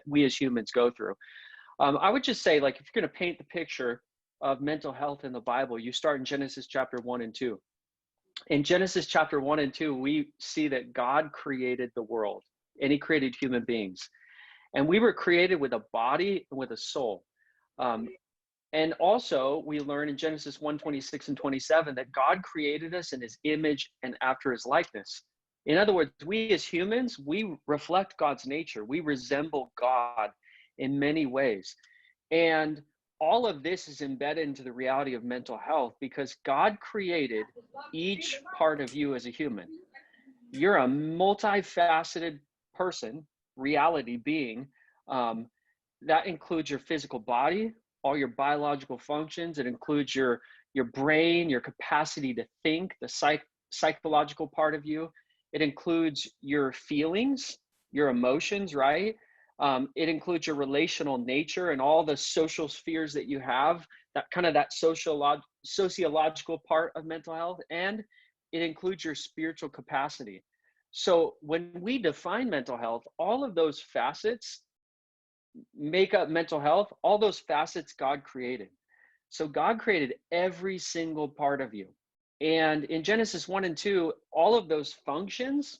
we as humans go through. I would just say, like, if you're going to paint the picture of mental health in the Bible, you start in Genesis chapter 1 and 2. In Genesis chapter 1 and 2, we see that God created the world and he created human beings. And we were created with a body and with a soul. And also, we learn in Genesis 1:26 and 27 that God created us in his image and after his likeness. In other words, we as humans, we reflect God's nature. We resemble God in many ways. And all of this is embedded into the reality of mental health because God created each part of you as a human. You're a multifaceted person, reality being. That includes your physical body, all your biological functions. It includes your brain, your capacity to think, the psychological part of you. It includes your feelings, your emotions, right? It includes your relational nature and all the social spheres that you have, that kind of that sociological part of mental health, and it includes your spiritual capacity. So when we define mental health, all of those facets make up mental health. All those facets God created. So God created every single part of you. And in Genesis 1 and 2, all of those functions,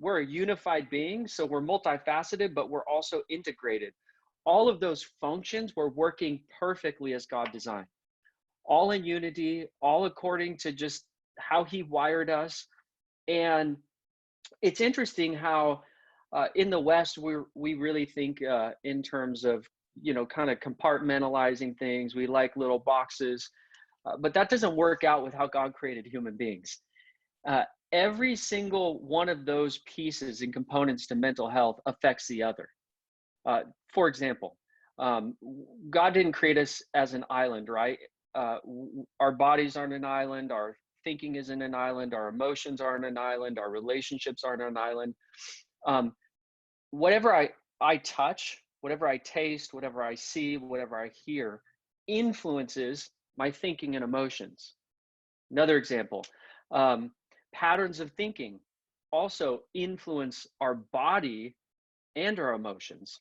we're a unified being. So we're multifaceted, but we're also integrated. All of those functions were working perfectly as God designed. All in unity, all according to just how he wired us. And it's interesting how in the West, we really think in terms of, kind of compartmentalizing things. We like little boxes, but that doesn't work out with how God created human beings. Every single one of those pieces and components to mental health affects the other. For example, God didn't create us as an island, right? Our bodies aren't an island. Our thinking isn't an island. Our emotions aren't an island. Our relationships aren't an island. Whatever I touch, whatever I taste, whatever I see, whatever I hear influences my thinking and emotions. Another example, patterns of thinking also influence our body and our emotions.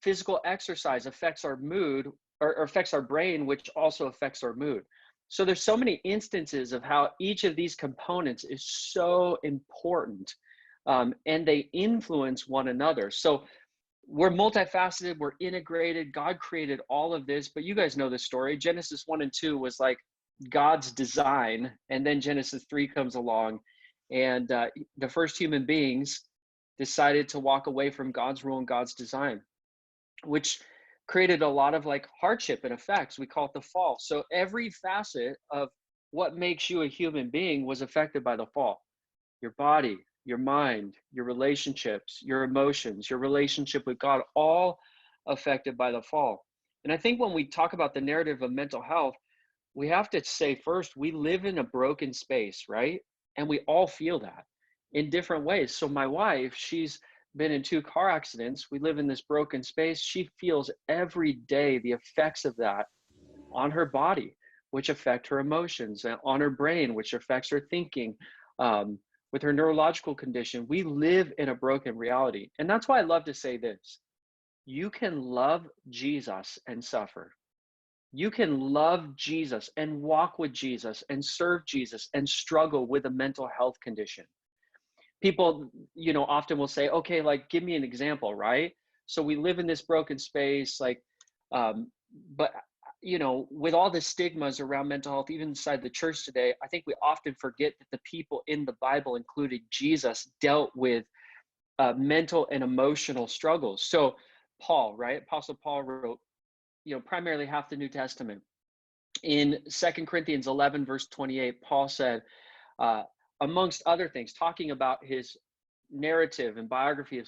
Physical exercise affects our mood or affects our brain, which also affects our mood. So there's so many instances of how each of these components is so important. And they influence one another. So we're multifaceted, we're integrated. God created all of this, but you guys know the story. Genesis 1 and 2 was like God's design. And then Genesis 3 comes along and the first human beings decided to walk away from God's rule and God's design, which created a lot of like hardship and effects. We call it the fall. So every facet of what makes you a human being was affected by the fall. Your body, your mind, your relationships, your emotions, your relationship with God, all affected by the fall. And I think when we talk about the narrative of mental health, we have to say first, we live in a broken space, right? And we all feel that in different ways. So my wife, she's been in 2 car accidents. We live in this broken space. She feels every day the effects of that on her body, which affect her emotions, and on her brain, which affects her thinking. With her neurological condition, we live in a broken reality. And that's why I love to say this. You can love Jesus and suffer. You can love Jesus and walk with Jesus and serve Jesus and struggle with a mental health condition. People, often will say, okay, like, give me an example, right? So we live in this broken space, like, but with all the stigmas around mental health, even inside the church today, I think we often forget that the people in the Bible, including Jesus, dealt with mental and emotional struggles. So Paul, right? Apostle Paul wrote, primarily half the New Testament. In 2 Corinthians 11, verse 28, Paul said, amongst other things, talking about his narrative and autobiography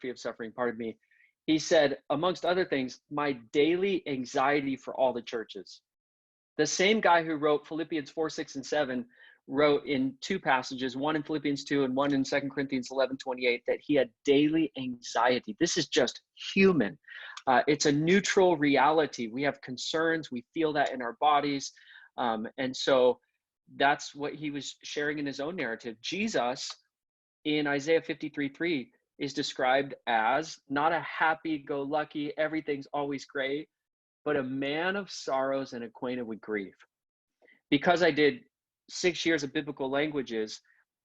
of suffering, pardon me, he said, amongst other things, my daily anxiety for all the churches. The same guy who wrote Philippians 4, 6, and 7 wrote in 2 passages, one in Philippians 2 and one in 2 Corinthians 11, 28, that he had daily anxiety. This is just human. It's a neutral reality. We have concerns. We feel that in our bodies. And so that's what he was sharing in his own narrative. Jesus, in Isaiah 53:3, is described as not a happy-go-lucky, everything's always great, but a man of sorrows and acquainted with grief. Because I did 6 years of biblical languages,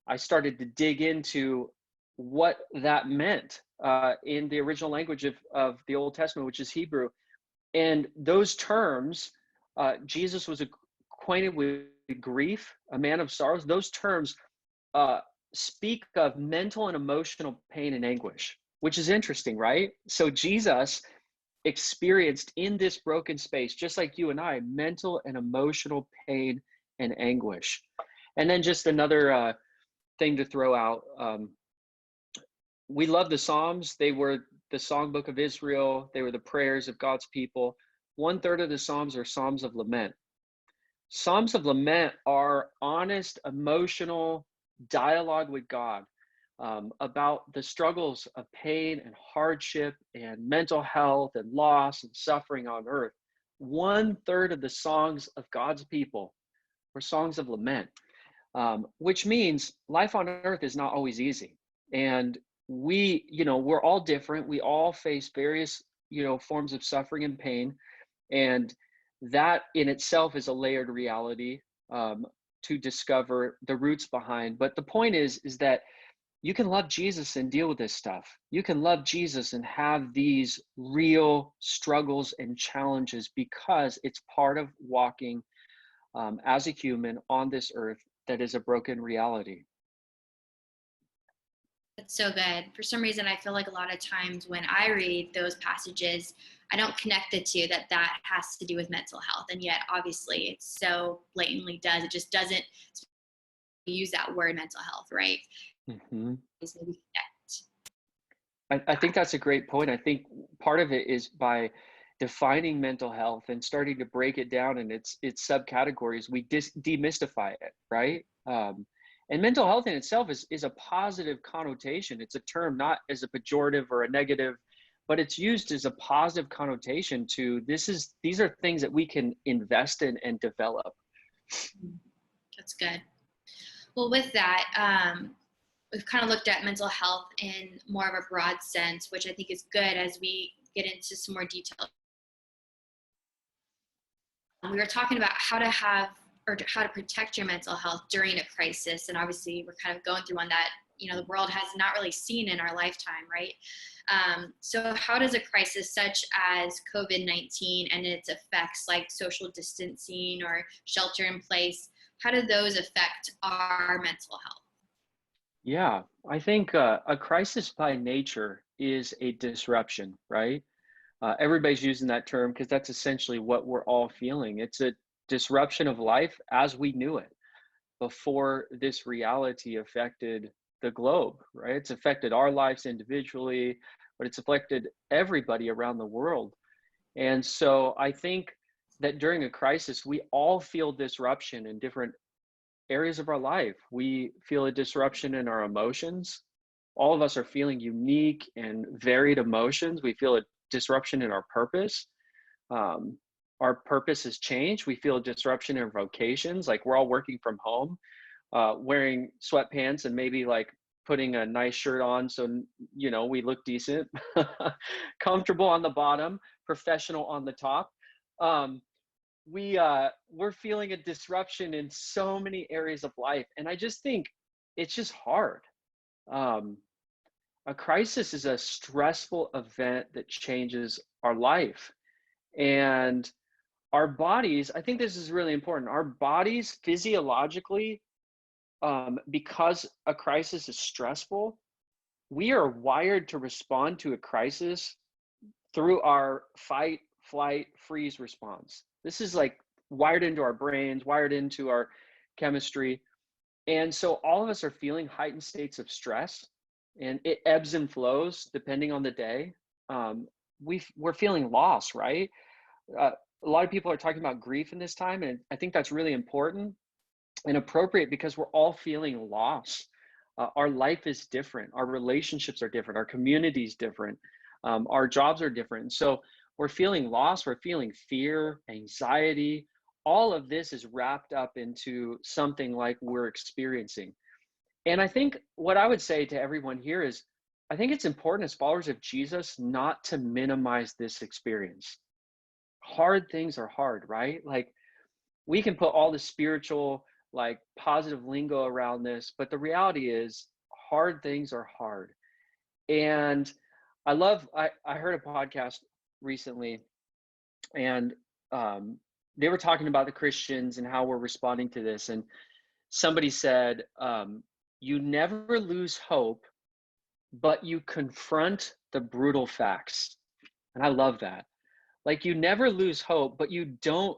I started to dig into what that meant in the original language of the Old Testament, which is Hebrew. And those terms, Jesus was acquainted with grief, a man of sorrows. Those terms uh, speak of mental and emotional pain and anguish, which is interesting, right? So Jesus experienced in this broken space, just like you and I, mental and emotional pain and anguish. And then just another thing to throw out. We love the Psalms. They were the songbook of Israel. They were the prayers of God's people. 1/3 of the Psalms are Psalms of lament. Psalms of lament are honest, emotional dialogue with God about the struggles of pain and hardship and mental health and loss and suffering on earth. 1/3 of the songs of God's people were songs of lament, which means life on earth is not always easy. And we're all different. We all face various, forms of suffering and pain. And that in itself is a layered reality to discover the roots behind. But the point is that you can love Jesus and deal with this stuff. You can love Jesus and have these real struggles and challenges because it's part of walking as a human on this earth that is a broken reality. That's so good. For some reason, I feel like a lot of times when I read those passages, I don't connect the two, that has to do with mental health. And yet, obviously, it so blatantly does. It just doesn't use that word mental health, right? Mm-hmm. Maybe connect. I think that's a great point. I think part of it is by defining mental health and starting to break it down in its subcategories, we demystify it, right? And mental health in itself is a positive connotation. It's a term not as a pejorative or a negative, but it's used as a positive connotation to these are things that we can invest in and develop. That's good. Well, with that, we've kind of looked at mental health in more of a broad sense, which I think is good as we get into some more detail. We were talking about how to protect your mental health during a crisis. And obviously we're kind of going through one that, the world has not really seen in our lifetime, right? So how does a crisis such as COVID-19 and its effects like social distancing or shelter in place, how do those affect our mental health? Yeah, I think a crisis by nature is a disruption, right? Everybody's using that term because that's essentially what we're all feeling. It's a disruption of life as we knew it before this reality affected the globe, right? It's affected our lives individually, but it's affected everybody around the world. And so I think that during a crisis, we all feel disruption in different areas of our life. We feel a disruption in our emotions. All of us are feeling unique and varied emotions. We feel a disruption in our purpose. Our purpose has changed. We feel a disruption in our vocations. Like we're all working from home, wearing sweatpants and maybe like putting a nice shirt on so we look decent, comfortable on the bottom, professional on the top. We're feeling a disruption in so many areas of life, and I just think it's just hard. A crisis is a stressful event that changes our life, and our bodies, I think this is really important, our bodies physiologically, because a crisis is stressful, we are wired to respond to a crisis through our fight, flight, freeze response. This is like wired into our brains, wired into our chemistry. And so all of us are feeling heightened states of stress, and it ebbs and flows depending on the day. We're feeling loss, right? A lot of people are talking about grief in this time, and I think that's really important and appropriate because we're all feeling loss. Our life is different. Our relationships are different. Our community is different. Our jobs are different. So we're feeling loss. We're feeling fear, anxiety. All of this is wrapped up into something like we're experiencing. And I think what I would say to everyone here is I think it's important as followers of Jesus not to minimize this experience. Hard things are hard, right? Like, we can put all the spiritual, like, positive lingo around this, but the reality is hard things are hard. And I heard a podcast recently, and um, they were talking about the Christians and how we're responding to this. And somebody said, you never lose hope, but you confront the brutal facts. And I love that. Like, you never lose hope, but you don't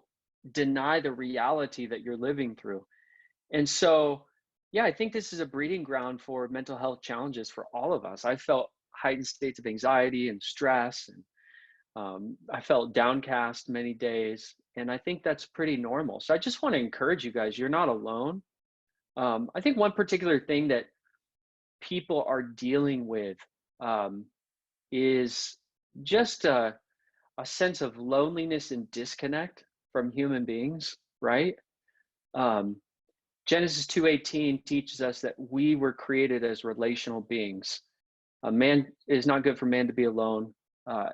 deny the reality that you're living through. And so, yeah, I think this is a breeding ground for mental health challenges for all of us. I felt heightened states of anxiety and stress, and I felt downcast many days. And I think that's pretty normal. So I just want to encourage you guys, you're not alone. I think one particular thing that people are dealing with um, is just a sense of loneliness and disconnect from human beings, right? Um, Genesis 2:18 teaches us that we were created as relational beings. A man it is not good for man to be alone. Uh,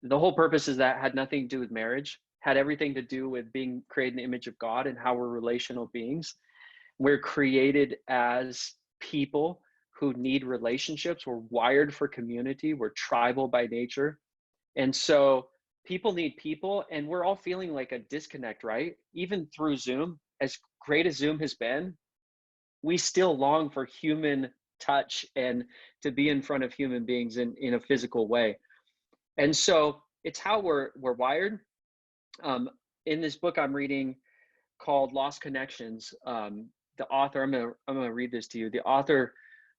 the whole purpose is that had nothing to do with marriage, had everything to do with being created in the image of God and how we're relational beings. We're created as people who need relationships. We're wired for community. We're tribal by nature. And so people need people, and we're all feeling like a disconnect, right? Even through Zoom, as great as Zoom has been, we still long for human touch and to be in front of human beings in a physical way. And so it's how we're wired. In this book I'm reading called Lost Connections, the author, I'm gonna read this to you. The author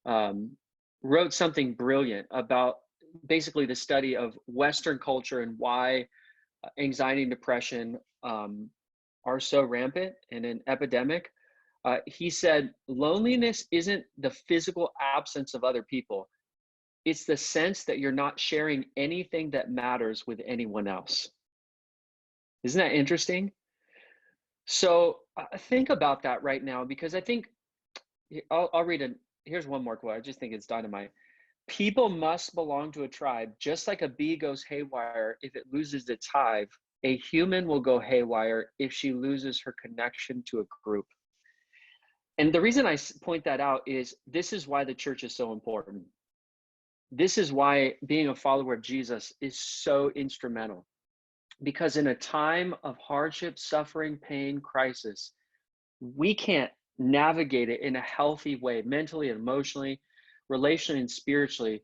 um, wrote something brilliant about basically the study of Western culture and why anxiety and depression are so rampant and an epidemic. He said, loneliness isn't the physical absence of other people. It's the sense that you're not sharing anything that matters with anyone else. Isn't that interesting? So think about that right now, because I think I'll read it. Here's one more quote. I just think it's dynamite. People must belong to a tribe, just like a bee goes haywire if it loses its hive. A human will go haywire if she loses her connection to a group. And the reason I point that out is this is why the church is so important. This is why being a follower of Jesus is so instrumental. Because in a time of hardship, suffering, pain, crisis, we can't navigate it in a healthy way, mentally and emotionally, relationally and spiritually,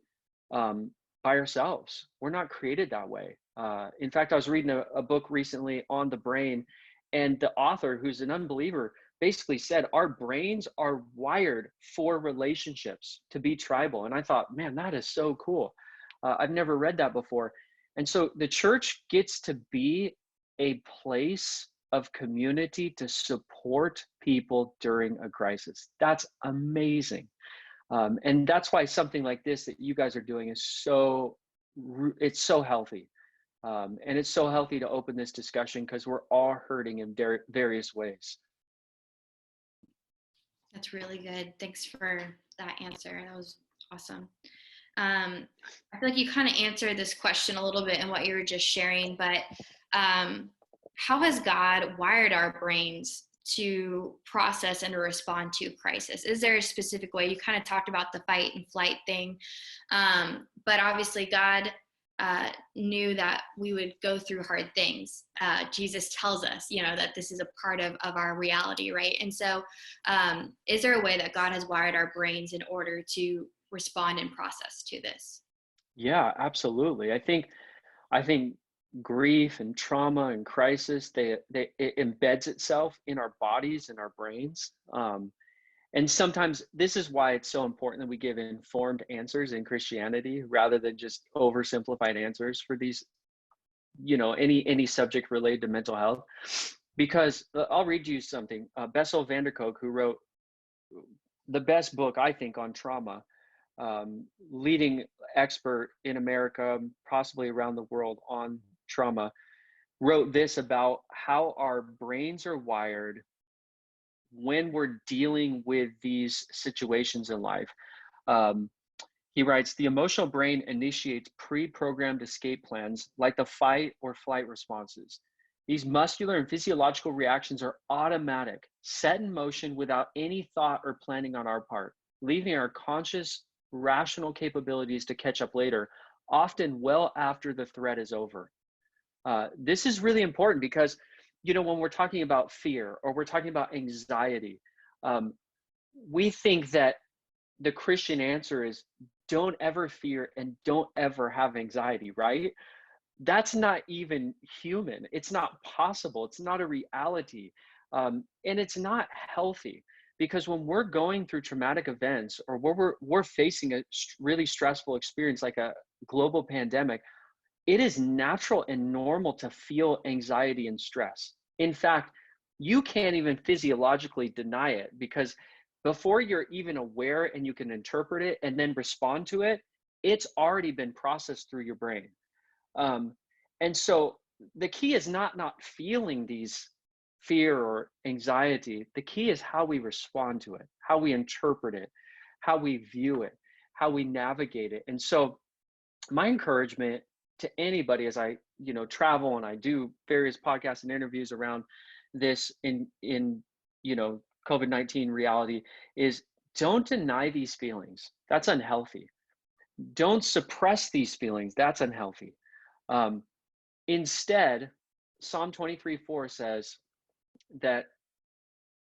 by ourselves. We're not created that way. In fact, I was reading a book recently on the brain, and the author, who's an unbeliever, basically said our brains are wired for relationships, to be tribal. And I thought, man, that is so cool. I've never read that before. And so the church gets to be a place of community to support people during a crisis. That's amazing. And that's why something like this that you guys are doing is it's so healthy. And it's so healthy to open this discussion because we're all hurting in various ways. That's really good. Thanks for that answer. That was awesome. I feel like you kind of answered this question a little bit in what you were just sharing, but how has God wired our brains to process and to respond to crisis? Is there a specific way? You kind of talked about the fight and flight thing, but obviously God knew that we would go through hard things. Jesus tells us, that this is a part of our reality, right? And so is there a way that God has wired our brains in order to respond and process to this? Yeah, absolutely. I think grief and trauma and crisis, it embeds itself in our bodies and our brains. And sometimes this is why it's so important that we give informed answers in Christianity rather than just oversimplified answers for these, any subject related to mental health. Because I'll read you something. Bessel van der Kolk, who wrote the best book, I think, on trauma, leading expert in America, possibly around the world on trauma, wrote this about how our brains are wired when we're dealing with these situations in life. He writes, the emotional brain initiates pre-programmed escape plans like the fight or flight responses. These muscular and physiological reactions are automatic, set in motion without any thought or planning on our part, leaving our conscious, rational capabilities to catch up later, often well after the threat is over. This is really important because, when we're talking about fear or we're talking about anxiety, um, we think that the Christian answer is don't ever fear and don't ever have anxiety, right? That's not even human. It's not possible. It's not a reality. And it's not healthy because when we're going through traumatic events or we're facing a really stressful experience like a global pandemic, it is natural and normal to feel anxiety and stress. In fact, you can't even physiologically deny it because before you're even aware and you can interpret it and then respond to it, it's already been processed through your brain. Um, and so the key is not feeling these fear or anxiety. The key is how we respond to it, how we interpret it, how we view it, how we navigate it. And so my encouragement to anybody as I, travel and I do various podcasts and interviews around this in COVID-19 reality is don't deny these feelings. That's unhealthy. Don't suppress these feelings. That's unhealthy. Um, Instead, Psalm 23:4 says that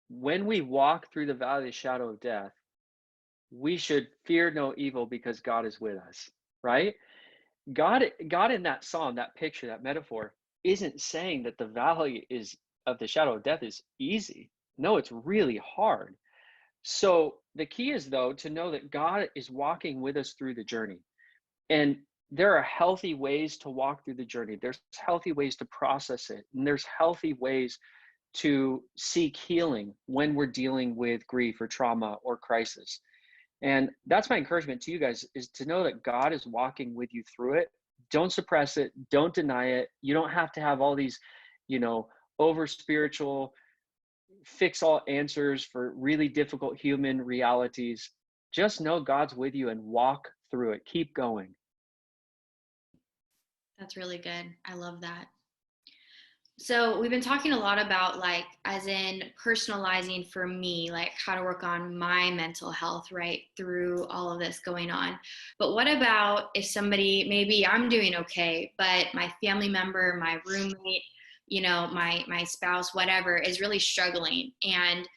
when we walk through the valley of the shadow of death, we should fear no evil because God is with us, right? God in that psalm, that picture, that metaphor, isn't saying that the valley is of the shadow of death is easy. No, it's really hard. So the key is though to know that God is walking with us through the journey. And there are healthy ways to walk through the journey. There's healthy ways to process it. And there's healthy ways to seek healing when we're dealing with grief or trauma or crisis. And that's my encouragement to you guys is to know that God is walking with you through it. Don't suppress it. Don't deny it. You don't have to have all these, over spiritual, fix all answers for really difficult human realities. Just know God's with you and walk through it. Keep going. That's really good. I love that. So we've been talking a lot about like, as in personalizing for me, like how to work on my mental health, right, through all of this going on. But what about if somebody, maybe I'm doing okay, but my family member, my roommate, my spouse, whatever, is really struggling, and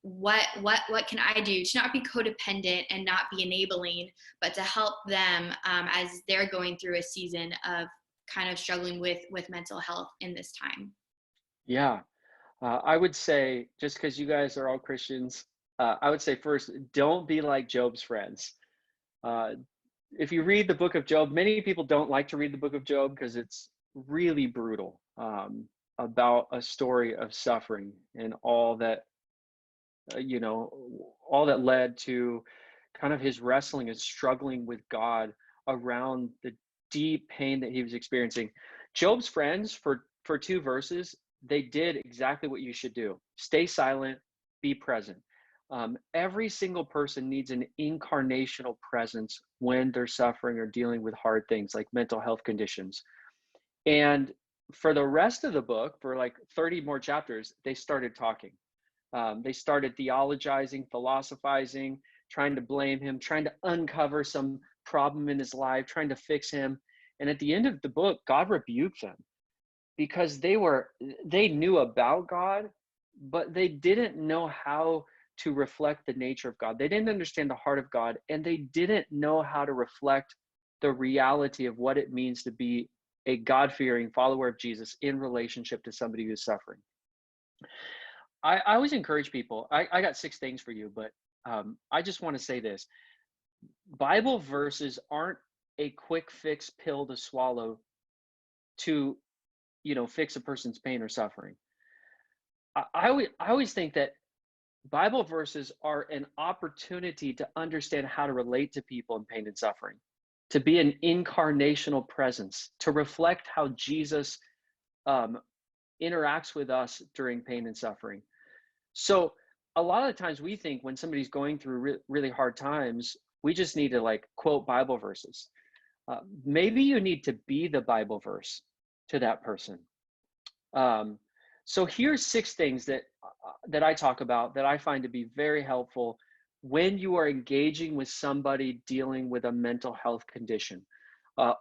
what can I do to not be codependent and not be enabling, but to help them as they're going through a season of kind of struggling with mental health in this time? Yeah. I would say, just because you guys are all Christians, I would say first, don't be like Job's friends. Uh, if you read the book of Job, many people don't like to read the book of Job because it's really brutal about a story of suffering and all that, all that led to kind of his wrestling and struggling with God around the deep pain that he was experiencing. Job's friends, for 2 verses, they did exactly what you should do: stay silent, be present. Every single person needs an incarnational presence when they're suffering or dealing with hard things like mental health conditions. And for the rest of the book, for like 30 more chapters, they started talking. They started theologizing, philosophizing, trying to blame him, trying to uncover some problem in his life, trying to fix him. And at the end of the book, God rebuked them because they knew about God, but they didn't know how to reflect the nature of God. They didn't understand the heart of God, and they didn't know how to reflect the reality of what it means to be a God-fearing follower of Jesus in relationship to somebody who's suffering. I always encourage people. I got 6 things for you, but I just want to say this. Bible verses aren't a quick fix pill to swallow to, fix a person's pain or suffering. I always think that Bible verses are an opportunity to understand how to relate to people in pain and suffering, to be an incarnational presence, to reflect how Jesus interacts with us during pain and suffering. So a lot of the times we think when somebody's going through really hard times, We just need to like quote Bible verses. Maybe you need to be the Bible verse to that person. So here's 6 things that I talk about that I find to be very helpful when you are engaging with somebody dealing with a mental health condition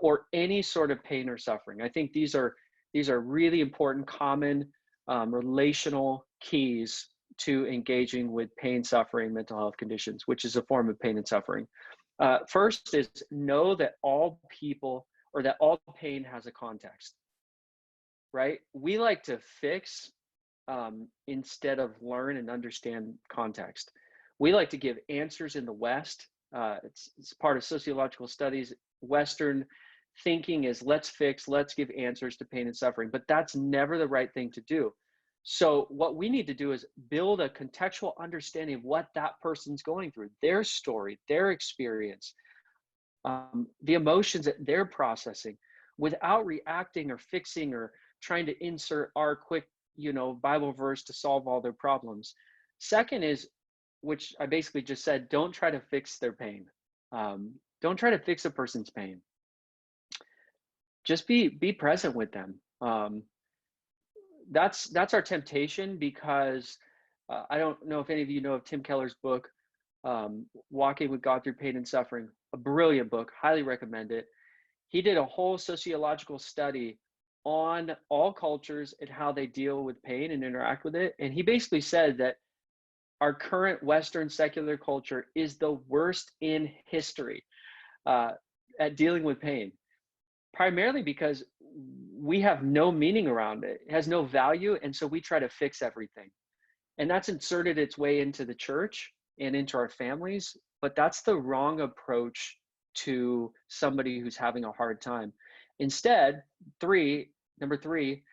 or any sort of pain or suffering. I think these are really important, common relational keys to engaging with pain, suffering, mental health conditions, which is a form of pain and suffering. First is know that all people or that all pain has a context, right? We like to fix instead of learn and understand context. We like to give answers in the West. It's part of sociological studies. Western thinking is let's fix, let's give answers to pain and suffering, but that's never the right thing to do. So what we need to do is build a contextual understanding of what that person's going through, their story, their experience, the emotions that they're processing, without reacting or fixing or trying to insert our quick, Bible verse to solve all their problems. Second is, which I basically just said, don't try to fix their pain. Don't try to fix a person's pain. Just be present with them. That's our temptation, because I don't know if any of you know of Tim Keller's book, Walking with God Through Pain and Suffering. A brilliant book, highly recommend it. He did a whole sociological study on all cultures and how they deal with pain and interact with it. And he basically said that our current Western secular culture is the worst in history at dealing with pain, primarily because we have no meaning around it. It has no value. And so we try to fix everything. And that's inserted its way into the church and into our families. But that's the wrong approach to somebody who's having a hard time. Instead, number three,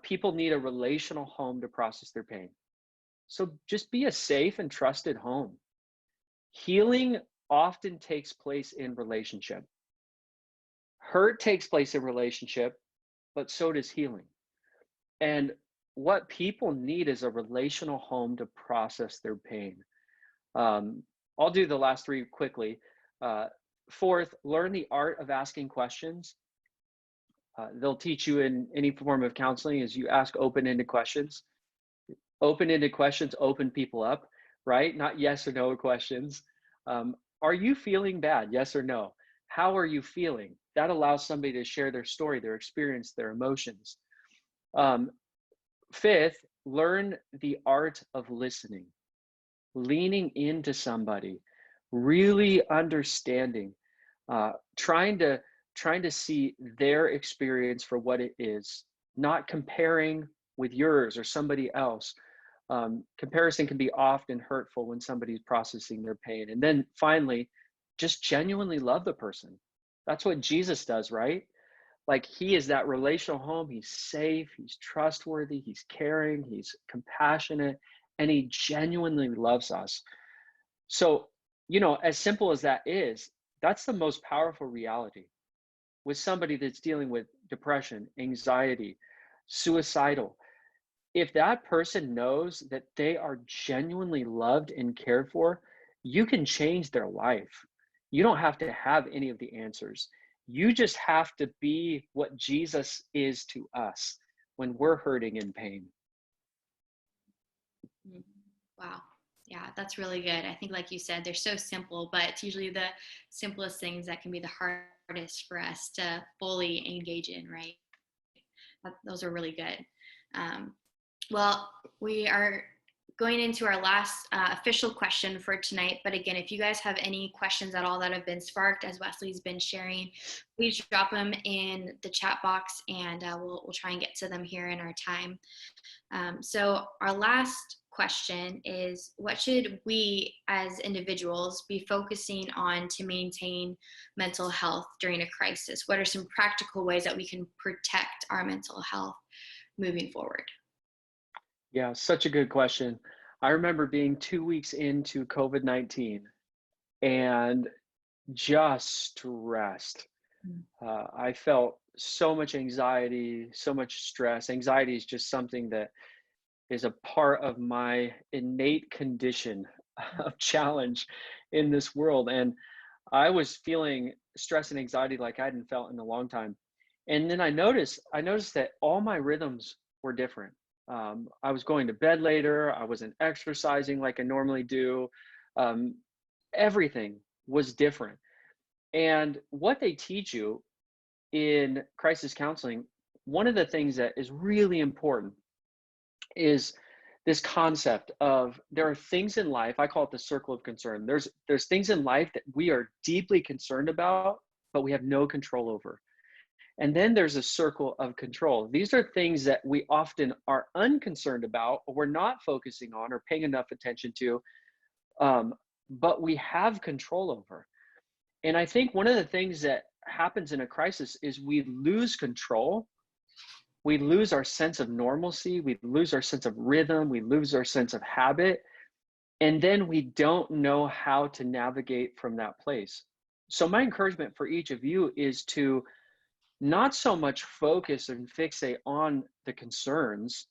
people need a relational home to process their pain. So just be a safe and trusted home. Healing often takes place in relationship. Hurt takes place in relationship, but so does healing. And what people need is a relational home to process their pain. I'll do the last 3 quickly. Fourth, learn the art of asking questions. They'll teach you in any form of counseling is you ask open-ended questions. Open-ended questions open people up, right? Not yes or no questions. Are you feeling bad? Yes or no? How are you feeling? That allows somebody to share their story, their experience, their emotions. Fifth, learn the art of listening, leaning into somebody, really understanding, trying to see their experience for what it is, not comparing with yours or somebody else. Comparison can be often hurtful when somebody's processing their pain. And then finally, just genuinely love the person. That's what Jesus does, right? Like, he is that relational home. He's safe, he's trustworthy, he's caring, he's compassionate, and he genuinely loves us. So, as simple as that is, that's the most powerful reality. With somebody that's dealing with depression, anxiety, suicidal, if that person knows that they are genuinely loved and cared for, you can change their life. You don't have to have any of the answers. You just have to be what Jesus is to us when we're hurting in pain. Wow. Yeah, that's really good. I think, like you said, they're so simple, but it's usually the simplest things that can be the hardest for us to fully engage in, right? Those are really good. Well, we are going into our last official question for tonight. But again, if you guys have any questions at all that have been sparked as Wesley's been sharing, please drop them in the chat box, and we'll try and get to them here in our time. So our last question is, what should we as individuals be focusing on to maintain mental health during a crisis? What are some practical ways that we can protect our mental health moving forward? Yeah, such a good question. I remember being 2 weeks into COVID-19 and just stressed. I felt so much anxiety, so much stress. Anxiety is just something that is a part of my innate condition of challenge in this world. And I was feeling stress and anxiety like I hadn't felt in a long time. And then I noticed that all my rhythms were different. I was going to bed later. I wasn't exercising like I normally do. Um, Everything was different. And what they teach you in crisis counseling, one of the things that is really important is this concept of there are things in life. I call it the circle of concern. There's things in life that we are deeply concerned about, but we have no control over. And then there's a circle of control. These are things that we often are unconcerned about, or we're not focusing on or paying enough attention to, um, but we have control over. And I think one of the things that happens in a crisis is we lose control. We lose our sense of normalcy. We lose our sense of rhythm. We lose our sense of habit. And then we don't know how to navigate from that place. So, my encouragement for each of you is to not so much focus and fixate on the concerns,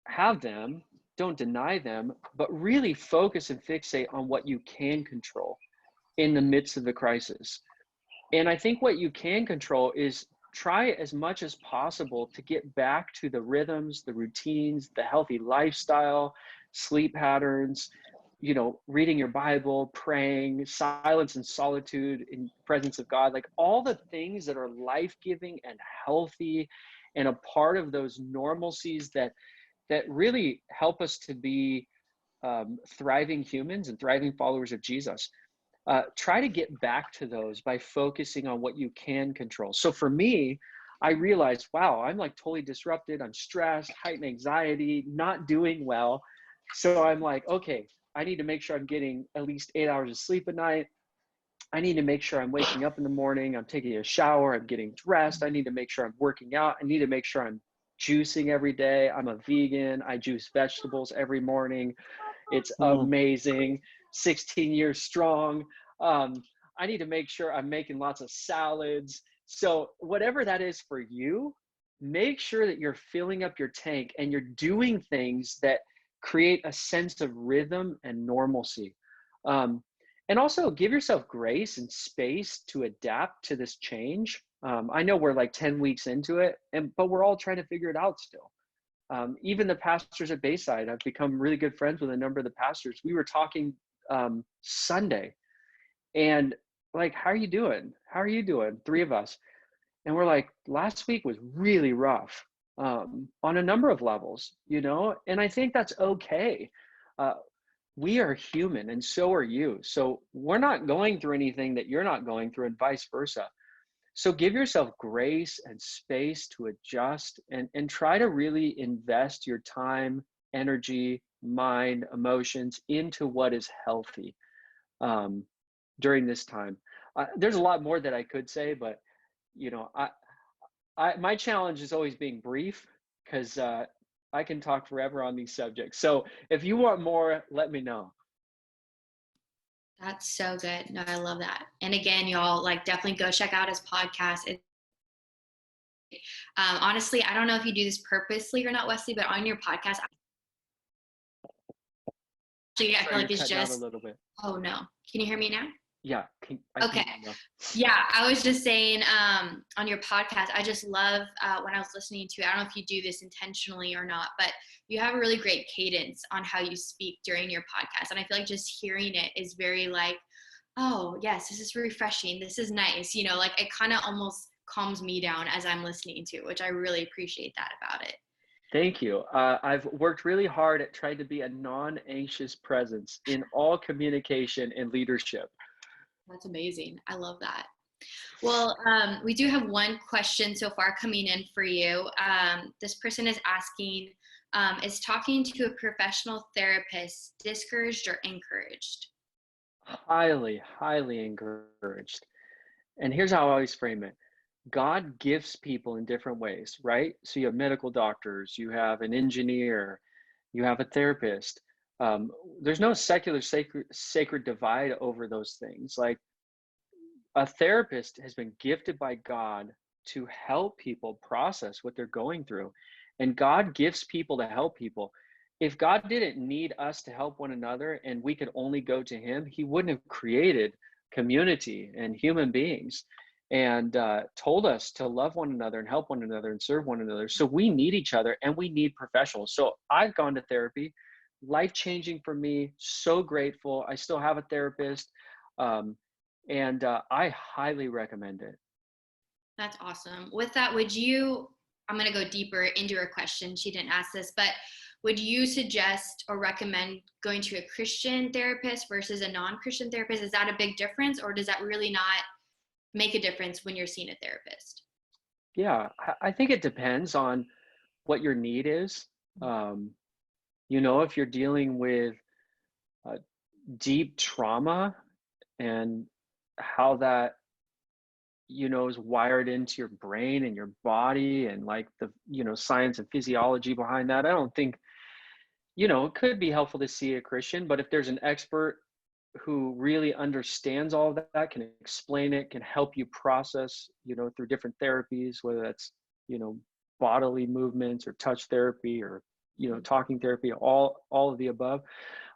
have them, don't deny them, but really focus and fixate on what you can control in the midst of the crisis. And I think what you can control is try as much as possible to get back to the rhythms, the routines, the healthy lifestyle, sleep patterns, reading your Bible, praying, silence and solitude in presence of God, like all the things that are life-giving and healthy and a part of those normalcies that really help us to be thriving humans and thriving followers of Jesus. Try to get back to those by focusing on what you can control. So for me, I realized, wow, I'm like totally disrupted. I'm stressed, heightened anxiety, not doing well. So I'm like, okay, I need to make sure I'm getting at least 8 hours of sleep a night. I need to make sure I'm waking up in the morning. I'm taking a shower. I'm getting dressed. I need to make sure I'm working out. I need to make sure I'm juicing every day. I'm a vegan. I juice vegetables every morning. It's amazing. 16 years strong. I need to make sure I'm making lots of salads. So whatever that is for you, make sure that you're filling up your tank and you're doing things that create a sense of rhythm and normalcy. And also give yourself grace and space to adapt to this change. I know we're like 10 weeks into it, but we're all trying to figure it out still. Even the pastors at Bayside, I've become really good friends with a number of the pastors. We were talking Sunday and like, how are you doing? How are you doing? Three of us. And we're like, last week was really rough on a number of levels, and I think that's okay. We are human and so are you. So we're not going through anything that you're not going through and vice versa. So give yourself grace and space to adjust and try to really invest your time, energy, mind, emotions into what is healthy during this time. There's a lot more that I could say, but my challenge is always being brief because I can talk forever on these subjects. So if you want more, let me know. That's so good. No, I love that. And again, y'all, like definitely go check out his podcast. Honestly, I don't know if you do this purposely or not, Wesley, but on your podcast, actually, I feel like it's just a little bit. Oh no. Can you hear me now? Yeah. Okay. Yeah, I was just saying on your podcast, I just love when I was listening to it, I don't know if you do this intentionally or not, but you have a really great cadence on how you speak during your podcast. And I feel like just hearing it is very like, oh, yes, this is refreshing. This is nice. Like it kind of almost calms me down as I'm listening to it, which I really appreciate that about it. Thank you. I've worked really hard at trying to be a non-anxious presence in all communication and leadership. That's amazing. I love that. Well, we do have one question so far coming in for you. This person is asking, is talking to a professional therapist discouraged or encouraged? Highly, highly encouraged. And here's how I always frame it. God gifts people in different ways, right? So you have medical doctors, you have an engineer, you have a therapist. There's no secular sacred divide over those things. Like a therapist has been gifted by God to help people process what they're going through. And God gifts people to help people. If God didn't need us to help one another and we could only go to him, he wouldn't have created community and human beings, and told us to love one another and help one another and serve one another. So we need each other and we need professionals. So I've gone to therapy, life-changing for me, so grateful. I still have a therapist, and I highly recommend it. That's awesome. With that, I'm going to go deeper into her question. She didn't ask this, but would you suggest or recommend going to a Christian therapist versus a non-Christian therapist? Is that a big difference, or does that really not make a difference when you're seeing a therapist? Yeah, I think it depends on what your need is. If you're dealing with uh, deep trauma and how that is wired into your brain and your body, and like the science and physiology behind that, I don't think it could be helpful to see a Christian. But if there's an expert who really understands all of that, can explain it, can help you process through different therapies, whether that's bodily movements or touch therapy or talking therapy, all of the above.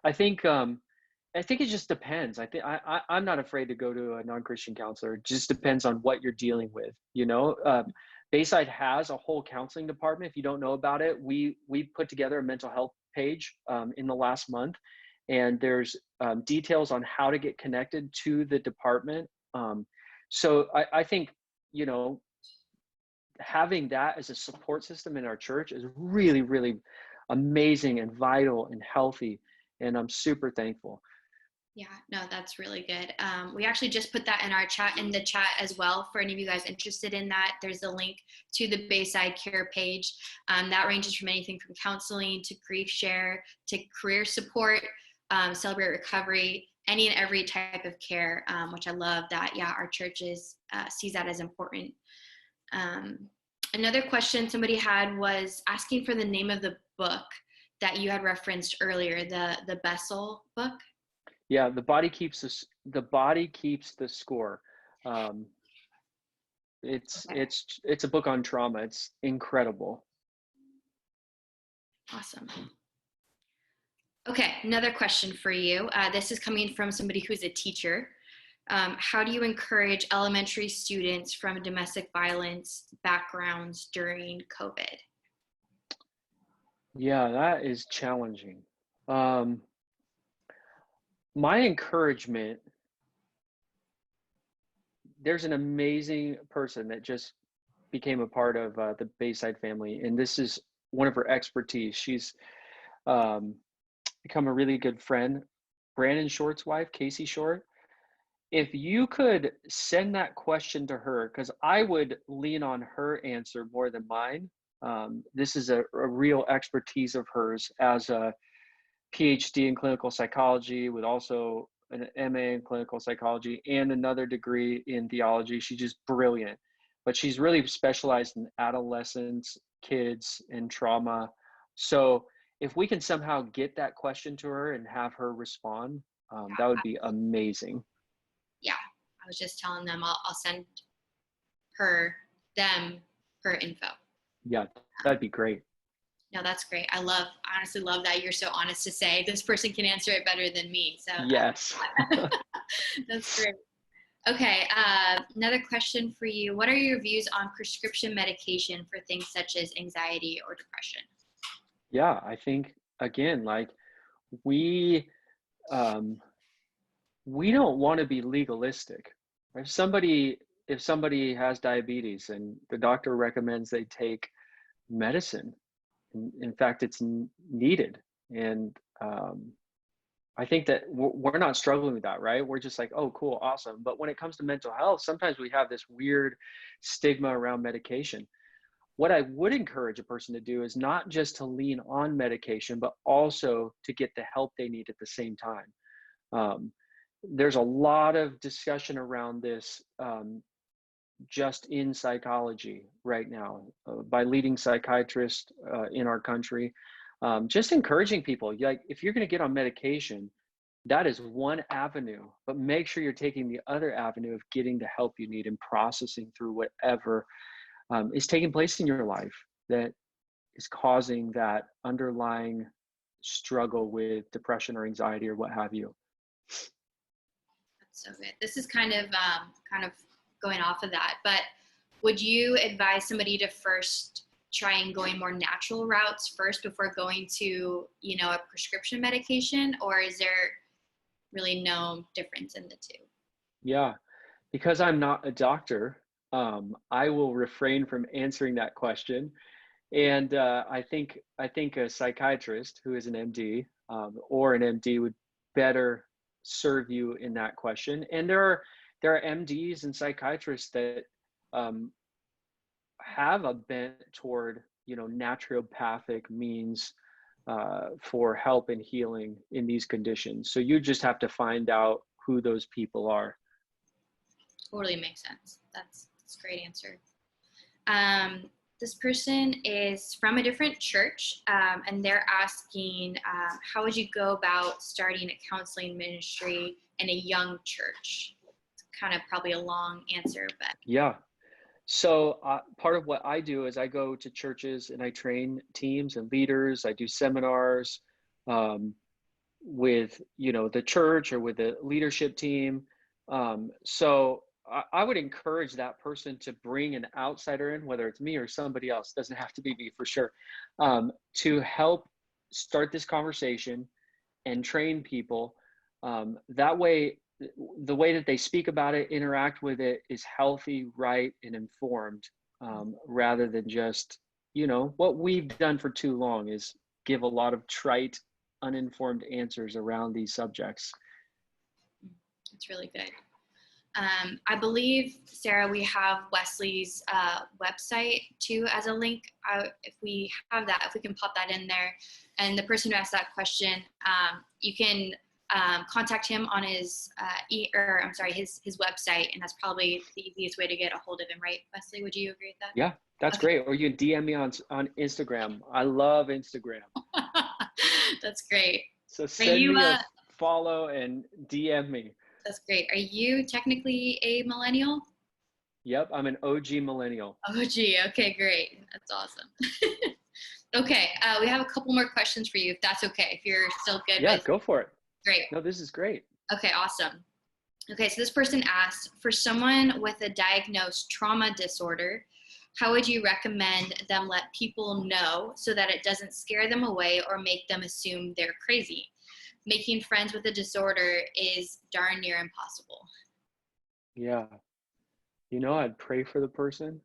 I think it just depends. I'm not afraid to go to a non-Christian counselor. It just depends on what you're dealing with. Bayside has a whole counseling department. If you don't know about it, we put together a mental health page in the last month, and there's details on how to get connected to the department. So I think having that as a support system in our church is really, really amazing and vital and healthy, and I'm super thankful. Yeah, no, that's really good. We actually just put that in the chat as well. For any of you guys interested in that, there's a link to the Bayside Care page. That ranges from anything from counseling to grief share to career support, celebrate recovery, any and every type of care, which I love that. Yeah, our churches sees that as important. Another question somebody had was asking for the name of the book that you had referenced earlier, the Bessel book. Yeah, the body keeps the score. It's a book on trauma. It's incredible. Awesome. Okay, another question for you. This is coming from somebody who's a teacher. How do you encourage elementary students from domestic violence backgrounds during COVID? Yeah, that is challenging. My encouragement, there's an amazing person that just became a part of the Bayside family, and this is one of her expertise. She's become a really good friend, Brandon Short's wife, Casey Short. If you could send that question to her, because I would lean on her answer more than mine. This is a real expertise of hers as a PhD in clinical psychology with also an MA in clinical psychology and another degree in theology. She's just brilliant, but she's really specialized in adolescents, kids, and trauma. So if we can somehow get that question to her and have her respond, that would be amazing. Yeah, I was just telling them I'll send them her info. Yeah, that'd be great. No, that's great. I honestly love that you're so honest to say this person can answer it better than me. So yes. That's great. Okay, another question for you. What are your views on prescription medication for things such as anxiety or depression? Yeah, I think again, like we don't want to be legalistic. If somebody has diabetes and the doctor recommends they take medicine, in fact, it's needed. And I think that we're not struggling with that, right? We're just like, oh, cool, awesome. But when it comes to mental health, sometimes we have this weird stigma around medication. What I would encourage a person to do is not just to lean on medication, but also to get the help they need at the same time. There's a lot of discussion around this just in psychology right now by leading psychiatrists in our country, just encouraging people, like if you're going to get on medication, that is one avenue, but make sure you're taking the other avenue of getting the help you need and processing through whatever is taking place in your life that is causing that underlying struggle with depression or anxiety or what have you. So good. This is kind of going off of that, but would you advise somebody to first try and going more natural routes first before going to, a prescription medication, or is there really no difference in the two? Yeah, because I'm not a doctor, I will refrain from answering that question. And I think a psychiatrist who is an MD, or an MD would better serve you in that question. And there are MDs and psychiatrists that um, have a bent toward naturopathic means for help and healing in these conditions. So you just have to find out who those people are. Totally makes sense. That's a great answer. This person is from a different church, and they're asking, how would you go about starting a counseling ministry in a young church? It's kind of probably a long answer, but Yeah. So part of what I do is I go to churches and I train teams and leaders. I do seminars with the church or with the leadership team. So I would encourage that person to bring an outsider in, whether it's me or somebody else. Doesn't have to be me for sure, to help start this conversation and train people. That way, the way that they speak about it, interact with it, is healthy, right, and informed, rather than just, what we've done for too long is give a lot of trite, uninformed answers around these subjects. it's really good. I believe, Sarah, we have Wesley's website too as a link. If we have that, if we can pop that in there. And the person who asked that question, you can contact him on his his website, and that's probably the easiest way to get a hold of him, right, Wesley? Would you agree with that? Yeah, that's Okay. great. Or you can DM me on Instagram. I love Instagram. That's great. So send me a follow and DM me. That's great. Are you technically a millennial? Yep, I'm an OG millennial. OG. Okay, great. That's awesome. Okay, we have a couple more questions for you, if that's okay. If you're still good. Yeah, go for it. Great. No, this is great. Okay, awesome. Okay, so this person asked, for someone with a diagnosed trauma disorder, how would you recommend them let people know so that it doesn't scare them away or make them assume they're crazy? Making friends with a disorder is darn near impossible. Yeah. I'd pray for the person.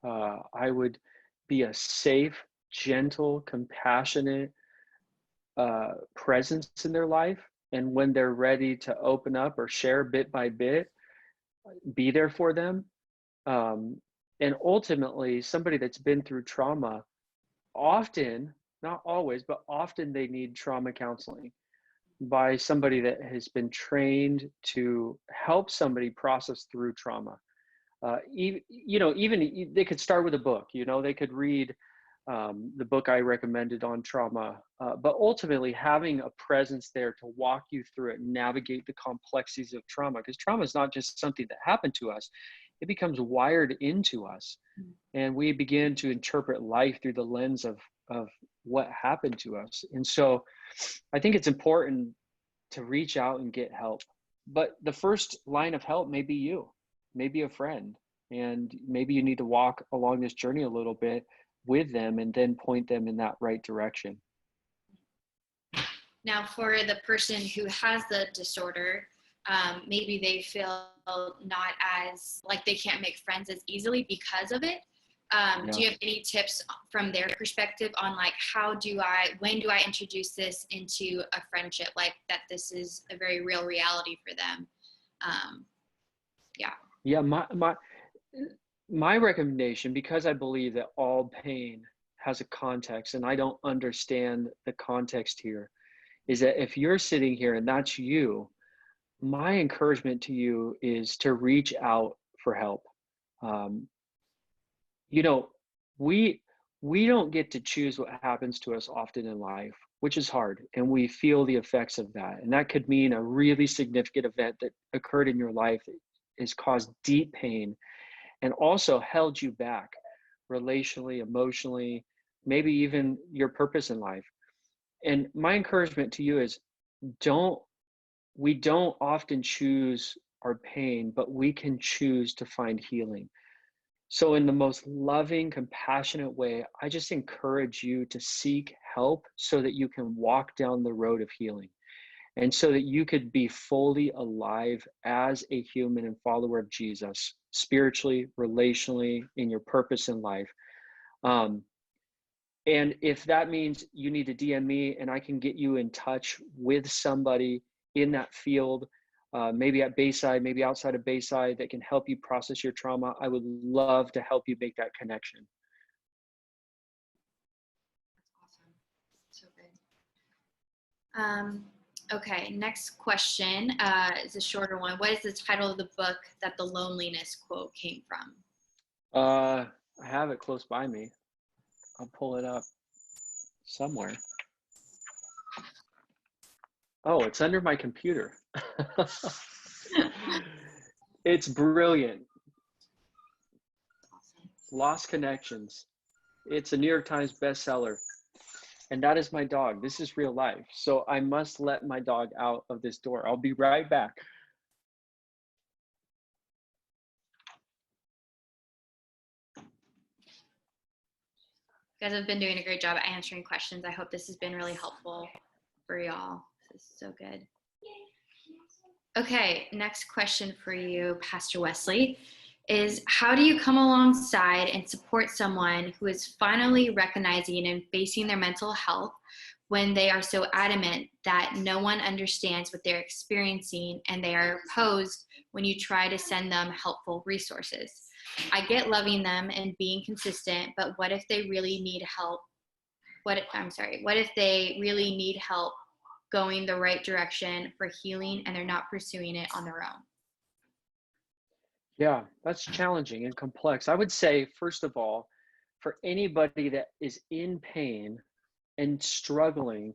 I would be a safe, gentle, compassionate presence in their life. And when they're ready to open up or share bit by bit, be there for them. And ultimately, somebody that's been through trauma, often, not always, but often they need trauma counseling by somebody that has been trained to help somebody process through trauma. Even they could start with a book. They could read the book I recommended on trauma, but ultimately having a presence there to walk you through it, navigate the complexities of trauma, because trauma is not just something that happened to us; it becomes wired into us, and we begin to interpret life through the lens of what happened to us. And so, I think it's important to reach out and get help. But the first line of help may be you, maybe a friend, and maybe you need to walk along this journey a little bit with them and then point them in that right direction. Now, for the person who has the disorder, maybe they feel not as like they can't make friends as easily because of it. Do you have any tips from their perspective on like when do I introduce this into a friendship, like that this is a very real reality for them? Yeah, my recommendation, because I believe that all pain has a context and I don't understand the context here, is that if you're sitting here and that's you, my encouragement to you is to reach out for help. We don't get to choose what happens to us often in life, which is hard, and we feel the effects of that. And that could mean a really significant event that occurred in your life that has caused deep pain and also held you back relationally, emotionally, maybe even your purpose in life. And my encouragement to you is we don't often choose our pain, but we can choose to find healing. So, in the most loving, compassionate way, I just encourage you to seek help so that you can walk down the road of healing and so that you could be fully alive as a human and follower of Jesus, spiritually, relationally, in your purpose in life. Um, and if that means you need to DM me and I can get you in touch with somebody in that field, maybe at Bayside, maybe outside of Bayside, that can help you process your trauma, I would love to help you make that connection. Awesome. So good. Okay, next question is a shorter one. What is the title of the book that the loneliness quote came from? I have it close by me. I'll pull it up somewhere. Oh, it's under my computer. It's brilliant. Awesome. Lost Connections. It's a New York Times bestseller. And that is my dog. This is real life. So I must let my dog out of this door. I'll be right back. You guys have been doing a great job answering questions. I hope this has been really helpful for y'all. This is so good. Okay, next question for you, Pastor Wesley, is how do you come alongside and support someone who is finally recognizing and facing their mental health when they are so adamant that no one understands what they're experiencing and they are opposed when you try to send them helpful resources? I get loving them and being consistent, but what if they really need help? What if they really need help going the right direction for healing and they're not pursuing it on their own? Yeah, that's challenging and complex. I would say, first of all, for anybody that is in pain and struggling,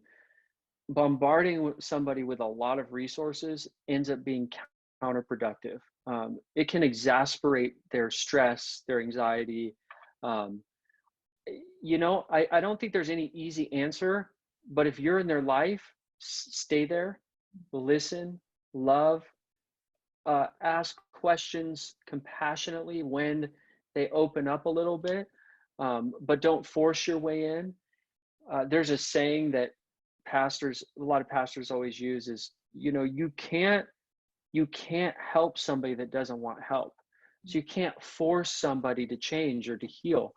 bombarding somebody with a lot of resources ends up being counterproductive. It can exasperate their stress, their anxiety. Um, I don't think there's any easy answer, but if you're in their life, stay there, listen, love, ask questions compassionately when they open up a little bit, but don't force your way in. There's a saying that a lot of pastors always use is, you can't help somebody that doesn't want help. So you can't force somebody to change or to heal,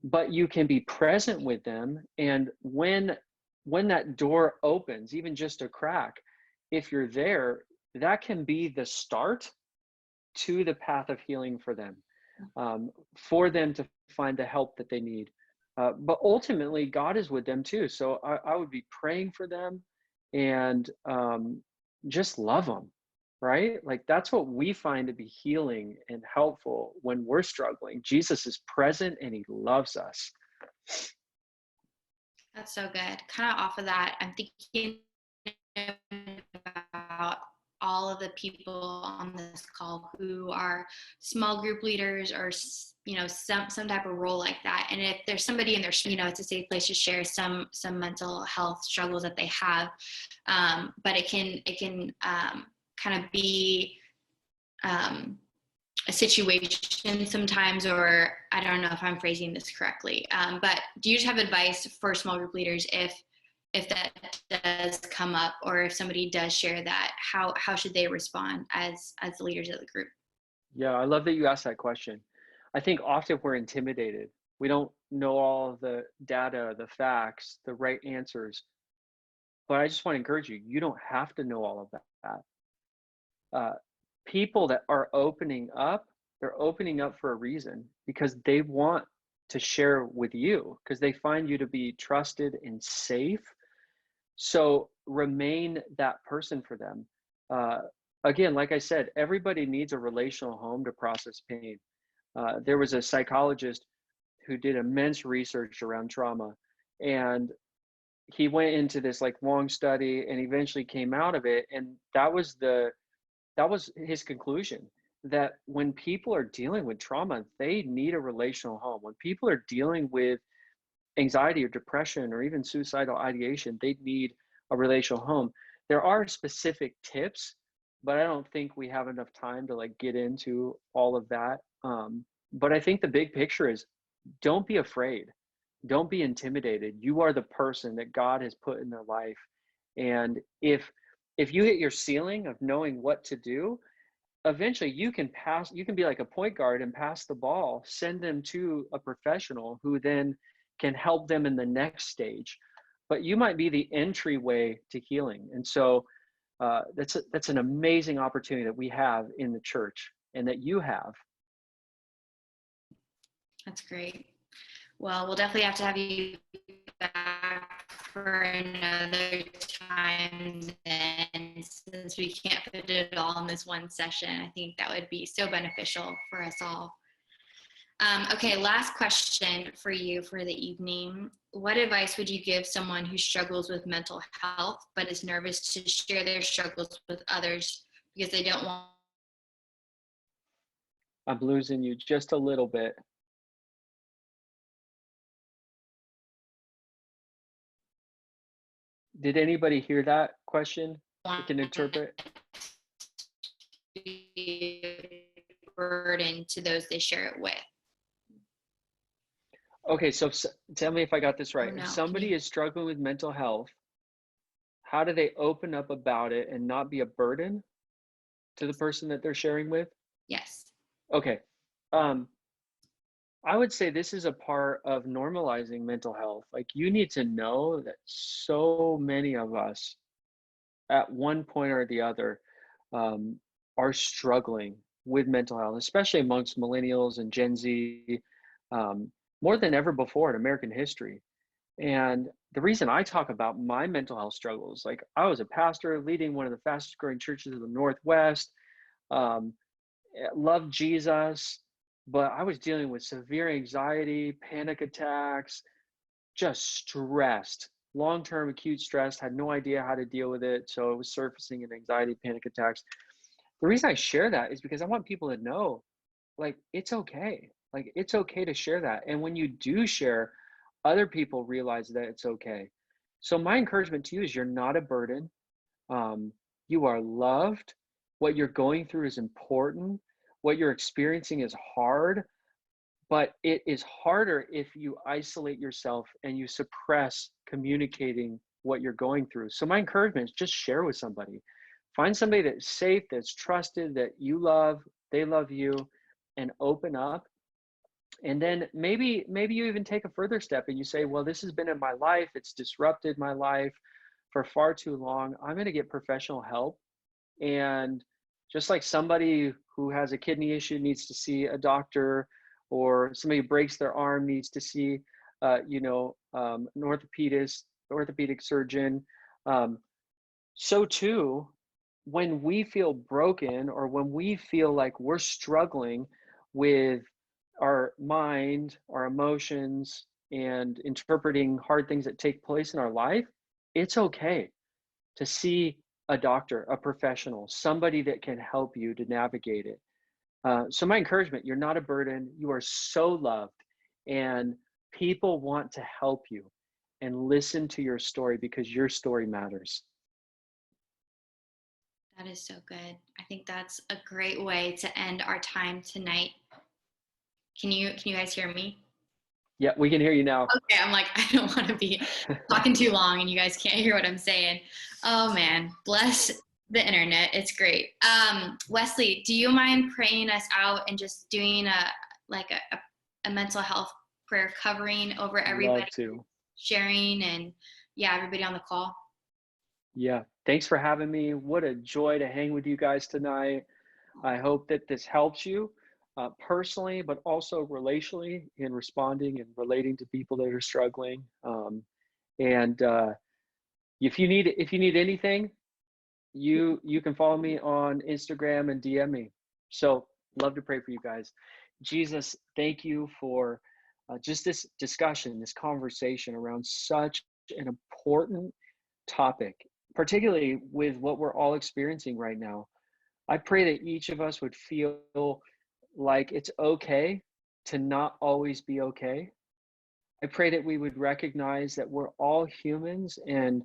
but you can be present with them. And when that door opens, even just a crack, if you're there, that can be the start to the path of healing for them, for them to find the help that they need. But ultimately, God is with them too. So I would be praying for them and just love them, right? Like that's what we find to be healing and helpful when we're struggling. Jesus is present and he loves us. That's so good. Kind of off of that, I'm thinking about all of the people on this call who are small group leaders or some type of role like that. And if there's somebody in their, it's a safe place to share some mental health struggles that they have, but it can kind of be a situation sometimes, or I don't know if I'm phrasing this correctly, but do you just have advice for small group leaders if that does come up, or if somebody does share that, how should they respond as the leaders of the group? Yeah, I love that you asked that question. I think often we're intimidated. We don't know all the data, the facts, the right answers. But I just want to encourage you, you don't have to know all of that. People that are opening up, they're opening up for a reason, because they want to share with you, because they find you to be trusted and safe. So remain that person for them. Again, like I said, everybody needs a relational home to process pain. There was a psychologist who did immense research around trauma, and he went into this like long study and eventually came out of it. And that was his conclusion, that when people are dealing with trauma, they need a relational home. When people are dealing with anxiety or depression or even suicidal ideation, they need a relational home. There are specific tips, but I don't think we have enough time to like get into all of that. But I think the big picture is don't be afraid. Don't be intimidated. You are the person that God has put in their life. And if you hit your ceiling of knowing what to do, eventually you can be like a point guard and pass the ball, send them to a professional who then can help them in the next stage. But you might be the entryway to healing. And so that's an amazing opportunity that we have in the church and that you have. That's great. Well, we'll definitely have to have you back for another time then, since we can't fit it all in this one session. I think that would be so beneficial for us all. Okay, last question for you for the evening. What advice would you give someone who struggles with mental health but is nervous to share their struggles with others because they don't want? I'm losing you just a little bit. Did anybody hear that question? I can interpret. Burden to those they share it with. Okay, so tell me if I got this right. Oh, no. If somebody is struggling with mental health, how do they open up about it and not be a burden to the person that they're sharing with? Yes. Okay. I would say this is a part of normalizing mental health. Like you need to know that so many of us at one point or the other are struggling with mental health, especially amongst millennials and Gen Z, more than ever before in American history. And the reason I talk about my mental health struggles, like I was a pastor leading one of the fastest growing churches in the Northwest, um, loved Jesus, but I was dealing with severe anxiety, panic attacks, just stressed, long-term acute stress, had no idea how to deal with it. So it was surfacing in anxiety, panic attacks. The reason I share that is because I want people to know, like, it's okay. Like, it's okay to share that. And when you do share, other people realize that it's okay. So my encouragement to you is you're not a burden. You are loved. What you're going through is important. What you're experiencing is hard, but it is harder if you isolate yourself and you suppress communicating what you're going through. So my encouragement is just share with somebody. Find somebody that's safe, that's trusted, that you love, they love you, and open up. And then maybe you even take a further step and you say, well, this has been in my life, it's disrupted my life for far too long. I'm going to get professional help. And just like somebody who has a kidney issue needs to see a doctor, or somebody who breaks their arm needs to see, an orthopedic surgeon. So too, when we feel broken or when we feel like we're struggling with our mind, our emotions, and interpreting hard things that take place in our life, it's okay to see a doctor, a professional, somebody that can help you to navigate it. So my encouragement, you're not a burden. You are so loved, and people want to help you and listen to your story because your story matters. That is so good. I think that's a great way to end our time tonight. Can you guys hear me? Yeah, we can hear you now. Okay, I'm like, I don't want to be talking too long and you guys can't hear what I'm saying. Oh man, bless the internet. It's great. Wesley, do you mind praying us out and just doing a mental health prayer covering over everybody? Love to. Sharing and everybody on the call. Yeah, thanks for having me. What a joy to hang with you guys tonight. I hope that this helps you personally, but also relationally in responding and relating to people that are struggling. And if you need anything, you can follow me on Instagram and DM me. So love to pray for you guys. Jesus, thank you for just this discussion, this conversation around such an important topic, particularly with what we're all experiencing right now. I pray that each of us would feel like it's okay to not always be okay. I pray that we would recognize that we're all humans and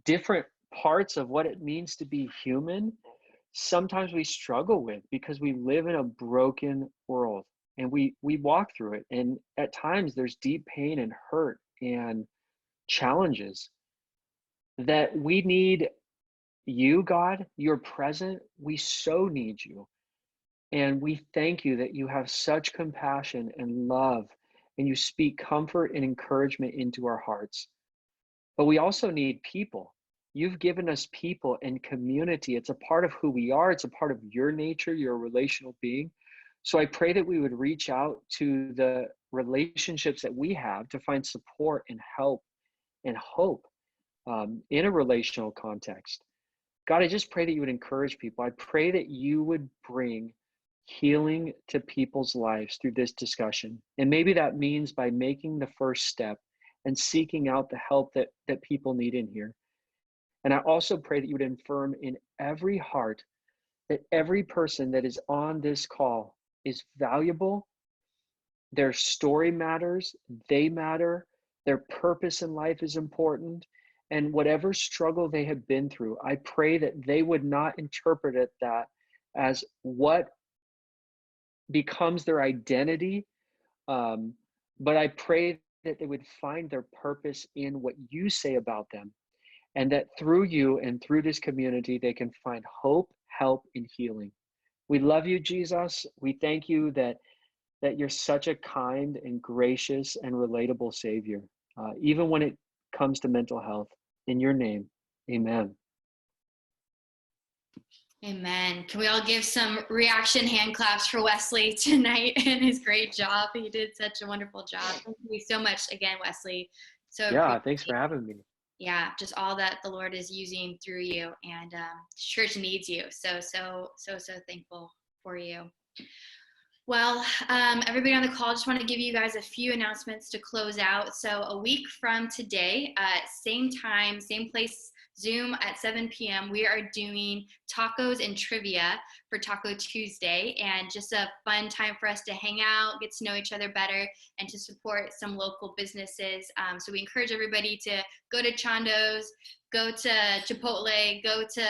different parts of what it means to be human sometimes we struggle with because we live in a broken world and we walk through it. And at times there's deep pain and hurt and challenges that we need you, God. You're present. We so need you. And we thank you that you have such compassion and love, and you speak comfort and encouragement into our hearts. But we also need people. You've given us people and community. It's a part of who we are, it's a part of your nature. You're a relational being. So I pray that we would reach out to the relationships that we have to find support and help and hope in a relational context. God, I just pray that you would encourage people. I pray that you would bring healing to people's lives through this discussion. And maybe that means by making the first step and seeking out the help that people need in here. And I also pray that you would affirm in every heart that every person that is on this call is valuable. Their story matters, they matter, their purpose in life is important. And whatever struggle they have been through, I pray that they would not interpret it that as what becomes their identity. But I pray that they would find their purpose in what you say about them, and that through you and through this community, they can find hope, help, and healing. We love you, Jesus. We thank you that you're such a kind and gracious and relatable Savior, even when it comes to mental health. In your name, amen. Amen. Can we all give some reaction hand claps for Wesley tonight and his great job? He did such a wonderful job. Thank you so much again, Wesley. So Yeah, thanks for having me. Yeah, just all that the Lord is using through you, and church needs you. So thankful for you. Well, everybody on the call, just want to give you guys a few announcements to close out. So a week from today, same time, same place, Zoom at 7 p.m., we are doing tacos and trivia for Taco Tuesday, and just a fun time for us to hang out, get to know each other better, and to support some local businesses. So we encourage everybody to go to Chando's, go to Chipotle, go to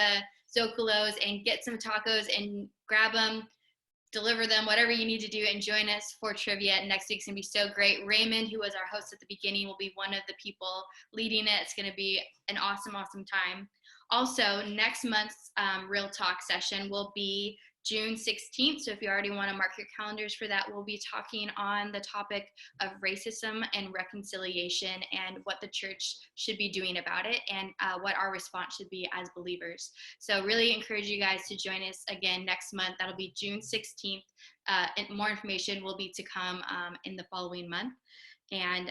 Zocalo's, and get some tacos and grab them, deliver them, whatever you need to do, and join us for trivia. Next week's gonna be so great. Raymond, who was our host at the beginning, will be one of the people leading it. It's gonna be an awesome time. Also, next month's Real Talk session will be June 16th. So if you already want to mark your calendars for that, we'll be talking on the topic of racism and reconciliation and what the church should be doing about it, and what our response should be as believers. So really encourage you guys to join us again next month. That'll be June 16th. And more information will be to come in the following month. And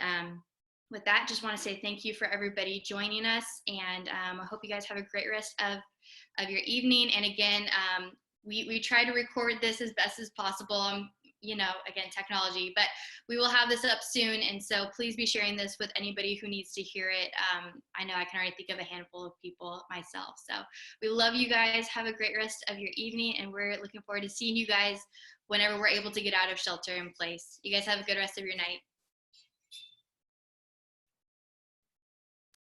with that, just want to say thank you for everybody joining us, and I hope you guys have a great rest of your evening. And again, we try to record this as best as possible, again, technology, but we will have this up soon, and so please be sharing this with anybody who needs to hear it. I know I can already think of a handful of people myself. So we love you guys. Have a great rest of your evening, and we're looking forward to seeing you guys whenever we're able to get out of shelter in place. You guys have a good rest of your night.